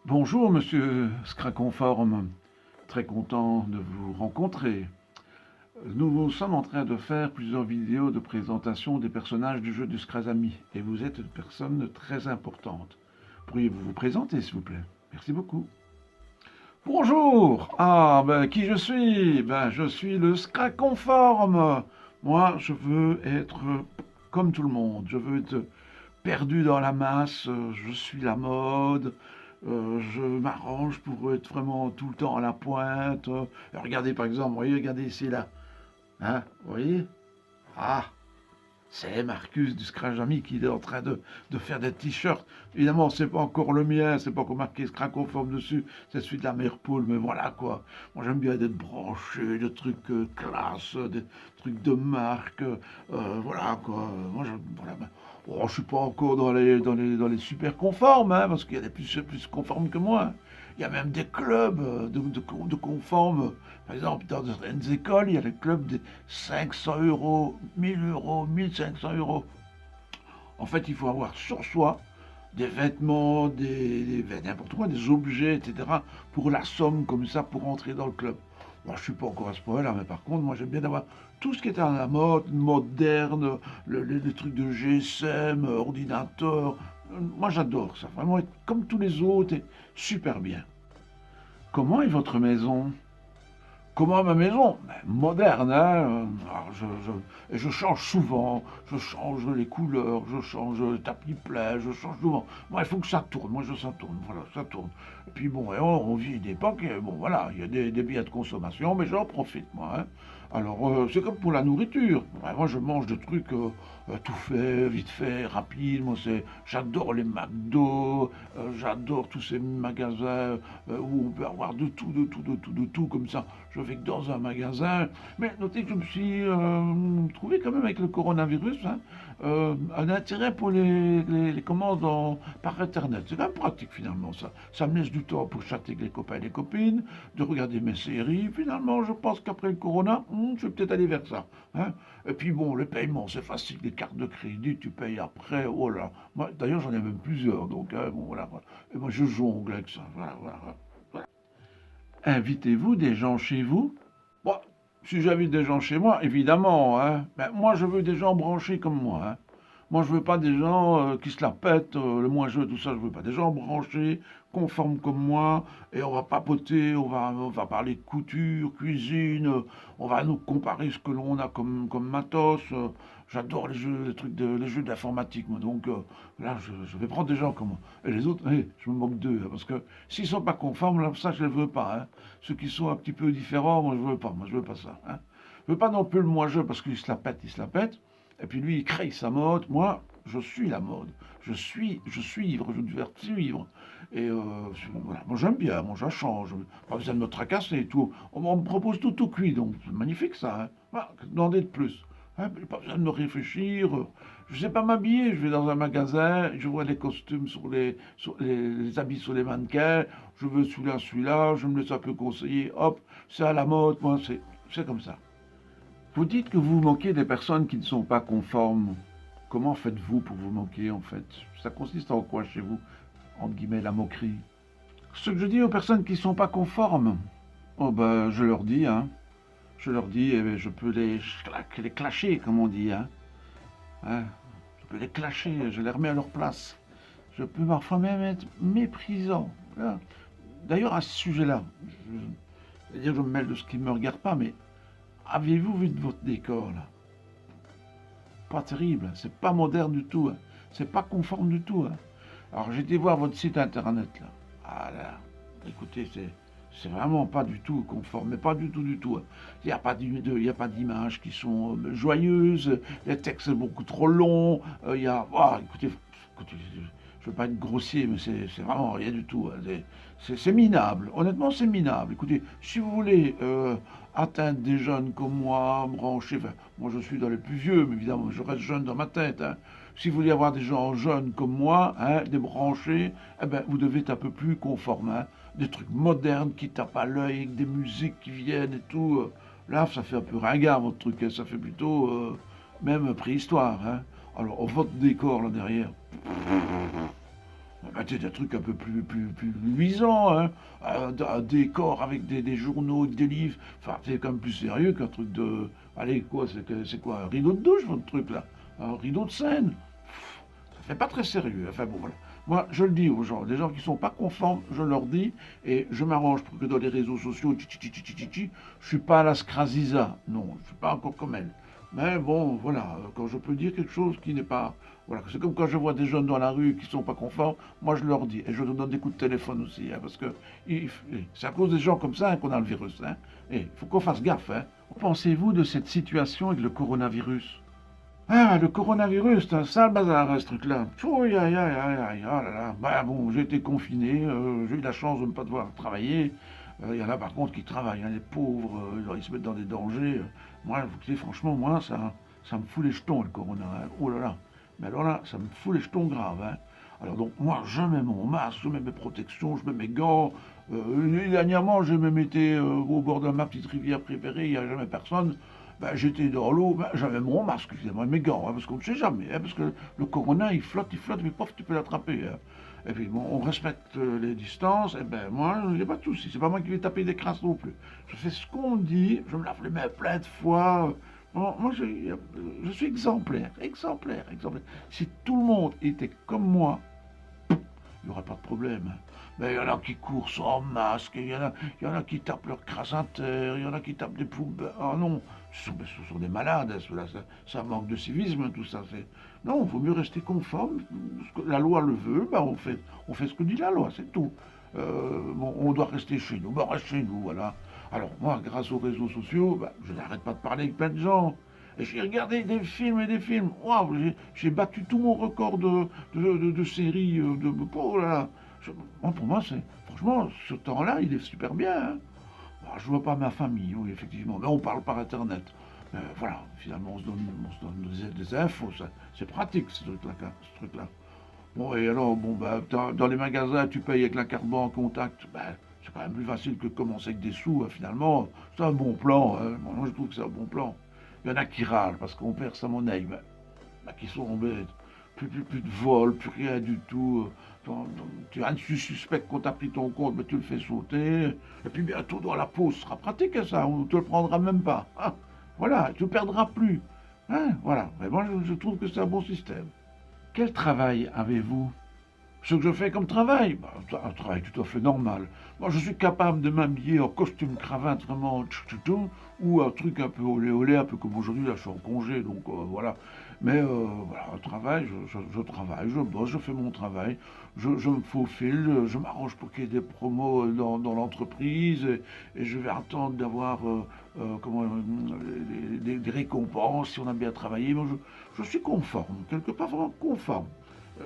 Bonjour Monsieur Scraconforme, très content de vous rencontrer. Nous sommes en train de faire plusieurs vidéos de présentation des personnages du jeu du Scrazami et vous êtes une personne très importante. Pourriez-vous vous présenter s'il vous plaît? Merci beaucoup. Bonjour! Ah, ben qui je suis? Ben je suis le Scraconforme. Moi, je veux être comme tout le monde. Je veux être perdu dans la masse, je suis la mode, je m'arrange pour être vraiment tout le temps à la pointe. Regardez par exemple, vous voyez, regardez ici là. Hein, vous voyez? Ah, c'est Marcus du Scratch Ami qui est en train de faire des t-shirts. Évidemment, c'est pas encore le mien, c'est pas encore marqué Scraconforme dessus, c'est celui de la mère poule, mais voilà quoi. Moi j'aime bien être branché, des trucs classe, des trucs de marque, voilà quoi. Moi voilà, ben, oh, je suis pas encore dans les super conformes, hein, parce qu'il y a des plus conformes que moi. Il y a même des clubs de conformes. Par exemple, dans certaines écoles, il y a le club des 500 euros, 1000 euros, 1500 euros. En fait, il faut avoir sur soi des vêtements, n'importe quoi, des objets, etc. pour la somme comme ça, pour entrer dans le club. Moi, je suis pas encore à ce point-là, mais par contre, moi, j'aime bien avoir tout ce qui est à la mode, moderne, les trucs de GSM, ordinateur. Moi, j'adore ça. Vraiment être comme tous les autres et super bien. Comment est votre maison? Comment ma maison? Ben, moderne, hein. Alors, je change souvent, je change les couleurs, je change le tapis plat, je change souvent. Moi, il faut que ça tourne, moi, ça tourne, voilà, ça tourne. Et puis bon, et on vit une époque, et bon, voilà, il y a des biens de consommation, mais j'en profite, moi, hein. Alors, c'est comme pour la nourriture. Ouais, moi, je mange des trucs tout fait, vite fait, rapide. Moi, j'adore les McDo, j'adore tous ces magasins où on peut avoir de tout, de tout, de tout, de tout, comme ça. Je vais que dans un magasin. Mais notez que je me suis trouvé quand même avec le coronavirus hein, un intérêt pour les commandes par Internet. C'est quand même pratique finalement ça. Ça me laisse du temps pour chatter avec les copains et les copines, de regarder mes séries. Finalement, je pense qu'après le corona, je vais peut-être aller vers ça. Hein. Et puis bon, le paiement, c'est facile. Les cartes de crédit, tu payes après. Oh là. Moi, d'ailleurs, j'en ai même plusieurs. Donc, bon, voilà. Et moi, je jongle avec ça. Voilà, voilà. Invitez-vous des gens chez vous? Bon, si j'invite des gens chez moi, évidemment, hein. Ben, moi, je veux des gens branchés comme moi, hein. Moi, je veux pas des gens qui se la pètent, le moins jeu, tout ça, je veux pas. Des gens branchés, conformes comme moi, et on va papoter, on va parler de couture, cuisine, on va nous comparer ce que l'on a comme matos. J'adore les jeux d'informatique, moi. Donc là, je vais prendre des gens comme moi. Et les autres, je me moque d'eux, hein, parce que s'ils sont pas conformes, là, ça, je les veux pas, hein. Ceux qui sont un petit peu différents, moi, je veux pas. Moi, je veux pas ça, hein. Je veux pas non plus le moi je parce qu'il se la pète, il se la pète. Et puis lui, il crée sa mode. Moi, je suis la mode. Je suivre, je dois suivre. Et voilà, moi j'aime bien, moi ça change. Pas besoin de me tracasser et tout. On me propose tout cuit, donc c'est magnifique ça. Hein. Voilà, que demander de plus. Hein, pas besoin de me réfléchir. Je sais pas m'habiller. Je vais dans un magasin, je vois les costumes les habits sur les mannequins. Je veux celui-là. Je me laisse un peu conseiller. Hop, c'est à la mode. Moi, c'est comme ça. Vous dites que vous vous moquez des personnes qui ne sont pas conformes. Comment faites-vous pour vous moquer en fait? Ça consiste en quoi chez vous? Entre guillemets, la moquerie. Ce que je dis aux personnes qui ne sont pas conformes, oh ben, je leur dis, hein. Je leur dis, je peux les clasher, comme on dit, hein. Hein, je peux les clasher, je les remets à leur place. Je peux parfois même être méprisant. Là. D'ailleurs, à ce sujet-là, je me mêle de ce qui ne me regarde pas, mais avez-vous vu de votre décor là? Pas terrible, c'est pas moderne du tout, hein. C'est pas conforme du tout. Hein. Alors j'ai été voir votre site internet là. Ah là, écoutez, c'est vraiment pas du tout conforme, mais pas du tout du tout. Hein. Il y a pas d'images qui sont joyeuses, les textes sont beaucoup trop longs. Il y a, écoutez, je veux pas être grossier, mais c'est vraiment rien du tout. Hein. C'est minable. Honnêtement, c'est minable. Écoutez, si vous voulez atteindre des jeunes comme moi, branchés, enfin, moi je suis dans les plus vieux, mais évidemment, je reste jeune dans ma tête. Hein. Si vous voulez avoir des gens jeunes comme moi, hein, des branchés, eh ben, vous devez être un peu plus conforme. Hein. Des trucs modernes qui tapent à l'œil, avec des musiques qui viennent et tout. Là, ça fait un peu ringard votre truc. Hein. Ça fait plutôt même préhistoire. Hein. Alors, votre décor là derrière, Bah, des trucs un peu plus luisants, hein. Un décor avec des journaux, avec des livres. Enfin, c'est quand même plus sérieux qu'un truc de. Allez, quoi, c'est quoi, un rideau de douche, votre truc là? Un rideau de scène? Ça fait pas très sérieux. Enfin bon, voilà. Moi, je le dis aux gens, les gens qui sont pas conformes, je leur dis, et je m'arrange pour que dans les réseaux sociaux, je suis pas à la Scraziza. Non, je suis pas encore comme elle. Mais bon, voilà, quand je peux dire quelque chose qui n'est pas. Voilà, c'est comme quand je vois des jeunes dans la rue qui sont pas conformes, moi je leur dis, et je leur donne des coups de téléphone aussi, hein, parce que c'est à cause des gens comme ça hein, qu'on a le virus. Hein, et il faut qu'on fasse gaffe. Hein. Que pensez-vous de cette situation avec le coronavirus? Ah, le coronavirus, c'est un sale bazar, hein, ce truc-là. Aïe, aïe, aïe, aïe, aïe, oh là là. Bah bon, j'ai été confiné, j'ai eu la chance de ne pas devoir travailler. Il y en a par contre qui travaillent, hein, les pauvres, ils se mettent dans des dangers. Moi, vous savez, franchement, moi, ça me fout les jetons, le corona. Hein. Oh là là. Mais alors là, ça me fout les jetons graves. Hein. Alors donc, moi, je mets mon masque, je mets mes protections, je mets mes gants. Dernièrement, j'ai même été au bord de ma petite rivière préférée, il n'y a jamais personne. Ben, j'étais dans l'eau, ben, j'avais mon masque, évidemment, et mes gants, hein, parce qu'on ne sait jamais, hein, parce que le corona, il flotte, mais pof, tu peux l'attraper. Hein. Et puis, bon, on respecte les distances, et ben moi, il n'y a pas de souci, c'est pas moi qui vais taper des crasses non plus. Je fais ce qu'on me dit, je me lave les mains plein de fois. Bon, moi, je suis exemplaire, exemplaire, exemplaire. Si tout le monde était comme moi, il n'y aurait pas de problème. Mais il y en a qui courent sans masque, il y en a qui tapent leur crasse à terre, il y en a qui tapent des poubelles. Ah non, ce sont des malades, hein, ceux-là, ça manque de civisme, tout ça. Non, il vaut mieux rester conforme. La loi le veut, ben on fait ce que dit la loi, c'est tout. Bon, on doit rester chez nous, ben on reste chez nous, voilà. Alors moi, grâce aux réseaux sociaux, ben, je n'arrête pas de parler avec plein de gens. Et j'ai regardé des films et des films. Waouh, j'ai battu tout mon record de séries. Oh là là. Pour moi, franchement, ce temps-là, il est super bien. Hein. Alors, je vois pas ma famille, oui, effectivement. Mais on parle par Internet. Voilà, finalement, on se donne des infos. C'est pratique, ce truc-là. Ce truc-là. Bon, et alors, bon, bah, dans les magasins, tu payes avec la carte banque contact. Bah, c'est quand même plus facile que de commencer avec des sous, hein, finalement. C'est un bon plan. Hein. Moi, je trouve que c'est un bon plan. Il y en a qui râlent parce qu'on perd sa monnaie, qui sont embêtés. Plus de vol, plus rien du tout. Tu suspectes qu'on t'a pris ton compte, mais tu le fais sauter. Et puis bientôt dans la pause, ce sera pratique hein, ça, on ne te le prendra même pas. Hein. Voilà, tu ne perdras plus. Hein, voilà, mais moi je trouve que c'est un bon système. Quel travail avez-vous? Ce que je fais comme travail, bah, un travail tout à fait normal. Moi, je suis capable de m'habiller en costume cravate vraiment ou un truc un peu olé olé, un peu comme aujourd'hui, là je suis en congé, donc voilà. Mais voilà, un travail, je travaille, je bosse, je fais mon travail, je me faufile, je m'arrange pour qu'il y ait des promos dans l'entreprise et je vais attendre d'avoir des récompenses si on a bien travaillé. Moi, je suis conforme, quelque part vraiment conforme.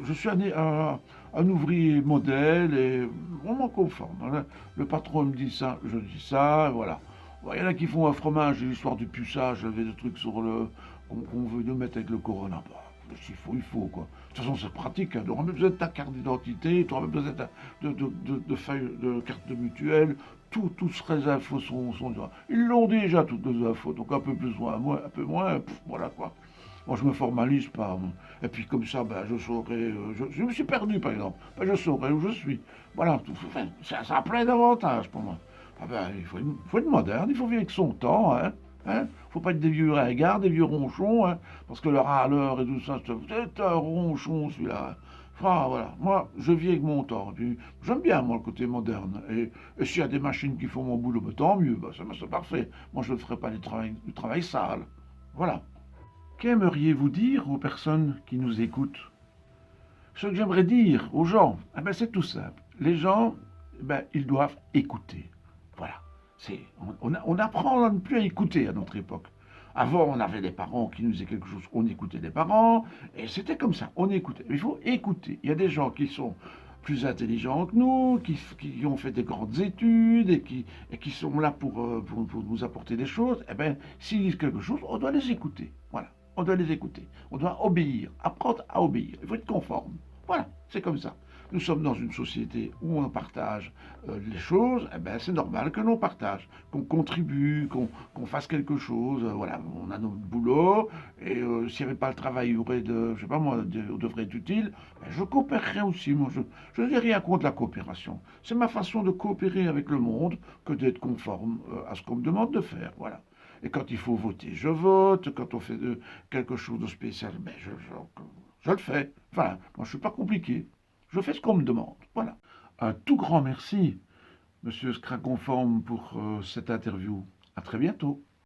Je suis un ouvrier modèle et vraiment conforme. Le patron me dit ça, je dis ça, voilà. Bon, il y en a qui font un fromage, l'histoire du puçage, j'avais des trucs sur le qu'on veut nous mettre avec le corona. Bah, s'il faut, il faut quoi. De toute façon, c'est pratique. Hein. Tu n'auras même besoin de ta carte d'identité, tu n'auras même besoin de feuilles de carte de mutuelle. Toutes ces infos sont déjà. Ils l'ont déjà toutes les infos, donc un peu plus ou un peu moins, voilà quoi. Moi, je me formalise pas. Moi. Et puis comme ça, ben, je saurai. Je me suis perdu, par exemple. Ben, je saurai où je suis. Voilà, ça a plein d'avantages pour moi. Ah ben, faut être moderne, il faut vivre avec son temps. Hein. Hein? Faut pas être des vieux ringards, des vieux ronchons. Hein, parce que le râleur et tout ça, c'est un ronchon celui-là. Hein. Ah, voilà. Moi, je vis avec mon temps. Puis, j'aime bien, moi, le côté moderne. Et s'il y a des machines qui font mon boulot, ben, tant mieux. Ben, c'est parfait. Moi, je ne ferai pas du travail sale. Voilà. Qu'aimeriez-vous dire aux personnes qui nous écoutent? Ce que j'aimerais dire aux gens, eh ben, c'est tout simple. Les gens, eh ben, ils doivent écouter. Voilà. On apprend à ne plus à écouter à notre époque. Avant, on avait des parents qui nous disaient quelque chose, on écoutait les parents, et c'était comme ça, on écoutait. Mais il faut écouter. Il y a des gens qui sont plus intelligents que nous, qui ont fait des grandes études et qui sont là pour nous apporter des choses. Eh bien, s'ils disent quelque chose, on doit les écouter. Voilà. On doit les écouter. On doit obéir, apprendre à obéir. Il faut être conforme. Voilà, c'est comme ça. nous sommes dans une société où on partage les choses, eh ben, c'est normal que l'on partage, qu'on contribue, qu'on fasse quelque chose. Voilà, on a notre boulot, et s'il n'y avait pas le travail, il y aurait je sais pas moi, devrait être utile. Ben, je coopérerais aussi. Moi, je n'ai rien contre la coopération. C'est ma façon de coopérer avec le monde que d'être conforme à ce qu'on me demande de faire. Voilà. Et quand il faut voter, je vote. Quand on fait quelque chose de spécial, ben je le fais. Enfin, moi, je ne suis pas compliqué. Je fais ce qu'on me demande. Voilà. Un tout grand merci, Monsieur Scraconforme, pour cette interview. À très bientôt.